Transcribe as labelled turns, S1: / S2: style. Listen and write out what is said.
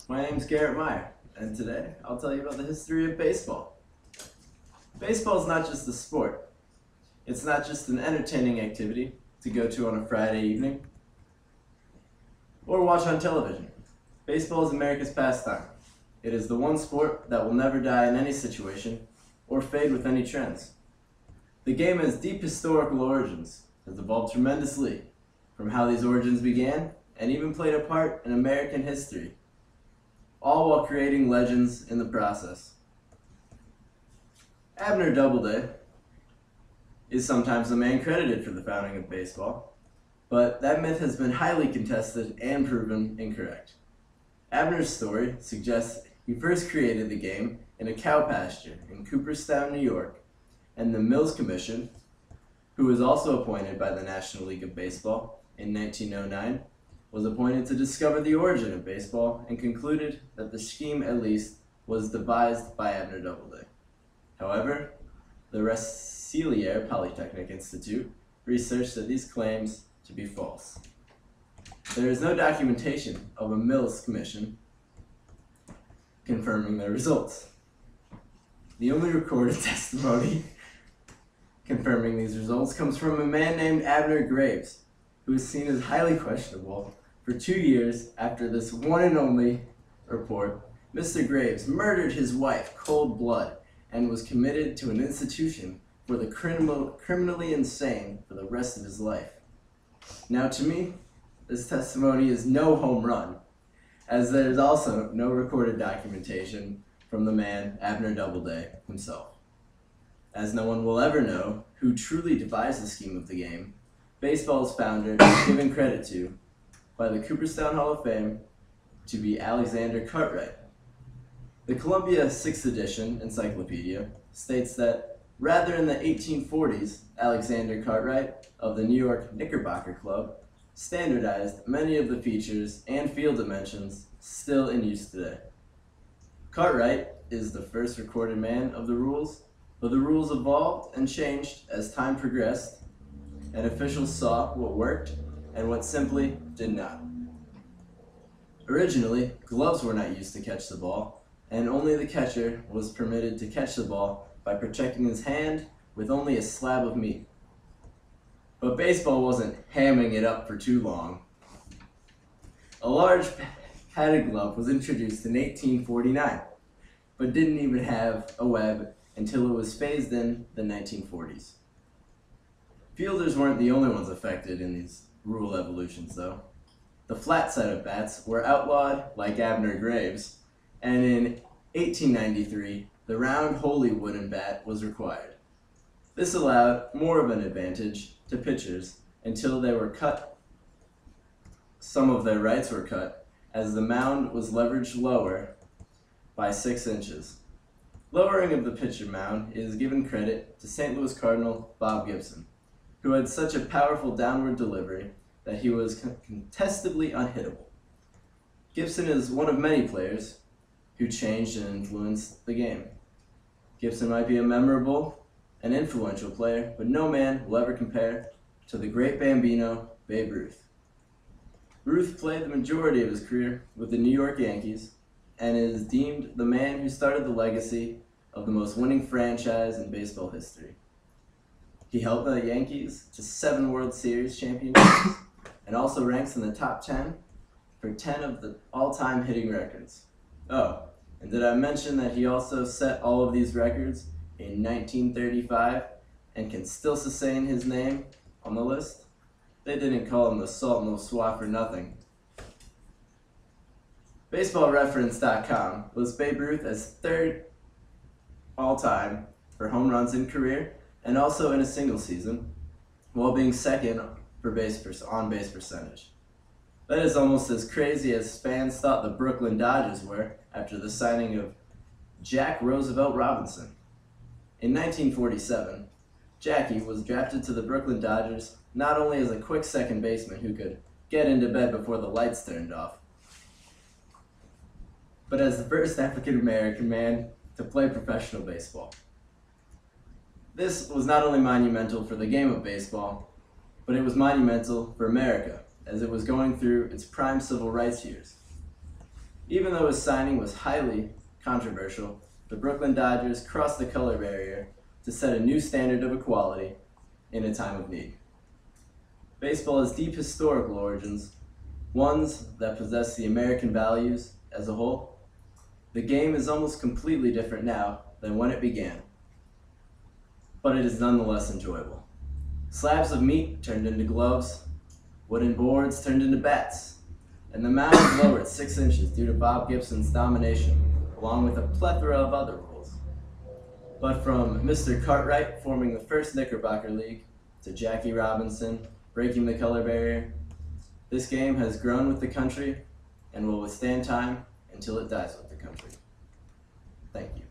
S1: My name's Garrett Meier, and today I'll tell you about the history of baseball. Baseball is not just a sport. It's not just an entertaining activity to go to on a Friday evening or watch on television. Baseball is America's pastime. It is the one sport that will never die in any situation or fade with any trends. The game has deep historical origins, has evolved tremendously from how these origins began, and even played a part in American history, all while creating legends in the process. Abner Doubleday is sometimes the man credited for the founding of baseball, but that myth has been highly contested and proven incorrect. Abner's story suggests he first created the game in a cow pasture in Cooperstown, New York, and the Mills Commission, who was also appointed by the National League of Baseball in 1909, was appointed to discover the origin of baseball and concluded that the scheme, at least, was devised by Abner Doubleday. However, the Rensselaer Polytechnic Institute researched that these claims to be false. There is no documentation of a Mills Commission confirming their results. The only recorded testimony confirming these results comes from a man named Abner Graves, who is seen as highly questionable. For 2 years after this one and only report, Mr. Graves murdered his wife cold blood and was committed to an institution for the criminally insane for the rest of his life. Now, to me, this testimony is no home run, as there is also no recorded documentation from the man Abner Doubleday himself. As no one will ever know who truly devised the scheme of the game, baseball's founder is given credit to by the Cooperstown Hall of Fame to be Alexander Cartwright. The Columbia 6th edition encyclopedia states that rather in the 1840s, Alexander Cartwright of the New York Knickerbocker Club standardized many of the features and field dimensions still in use today. Cartwright is the first recorded man of the rules, but the rules evolved and changed as time progressed, and officials saw what worked and what simply did not. Originally, gloves were not used to catch the ball, and only the catcher was permitted to catch the ball by protecting his hand with only a slab of meat. But baseball wasn't hamming it up for too long. A large padded glove was introduced in 1849, but didn't even have a web until it was phased in the 1940s. Fielders weren't the only ones affected in these rule evolutions, though. The flat set of bats were outlawed, like Abner Graves, and in 1893, the round holey wooden bat was required. This allowed more of an advantage to pitchers until they were cut. Some of their rights were cut, as the mound was leveraged lower by 6 inches. Lowering of the pitcher mound is given credit to St. Louis Cardinal Bob Gibson, who had such a powerful downward delivery that he was contestably unhittable. Gibson is one of many players who changed and influenced the game. Gibson might be a memorable and influential player, but no man will ever compare to the great Bambino, Babe Ruth. Ruth played the majority of his career with the New York Yankees and is deemed the man who started the legacy of the most winning franchise in baseball history. He helped the Yankees to 7 World Series championships and also ranks in the top 10 for 10 of the all-time hitting records. Oh, and did I mention that he also set all of these records in 1935 and can still sustain his name on the list? They didn't call him the Salt No Swat for nothing. BaseballReference.com lists Babe Ruth as 3rd all-time for home runs in career and also in a single season, while being 2nd for on-base percentage. That is almost as crazy as fans thought the Brooklyn Dodgers were after the signing of Jack Roosevelt Robinson. In 1947, Jackie was drafted to the Brooklyn Dodgers not only as a quick second baseman who could get into bed before the lights turned off, but as the first African-American man to play professional baseball. This was not only monumental for the game of baseball, but it was monumental for America, as it was going through its prime civil rights years. Even though his signing was highly controversial, the Brooklyn Dodgers crossed the color barrier to set a new standard of equality in a time of need. Baseball has deep historical origins, ones that possess the American values as a whole. The game is almost completely different now than when it began, but it is nonetheless enjoyable. Slabs of meat turned into gloves, wooden boards turned into bats, and the mound was lowered 6 inches due to Bob Gibson's domination, along with a plethora of other rules. But from Mr. Cartwright forming the first Knickerbocker League to Jackie Robinson breaking the color barrier, this game has grown with the country and will withstand time until it dies with the country. Thank you.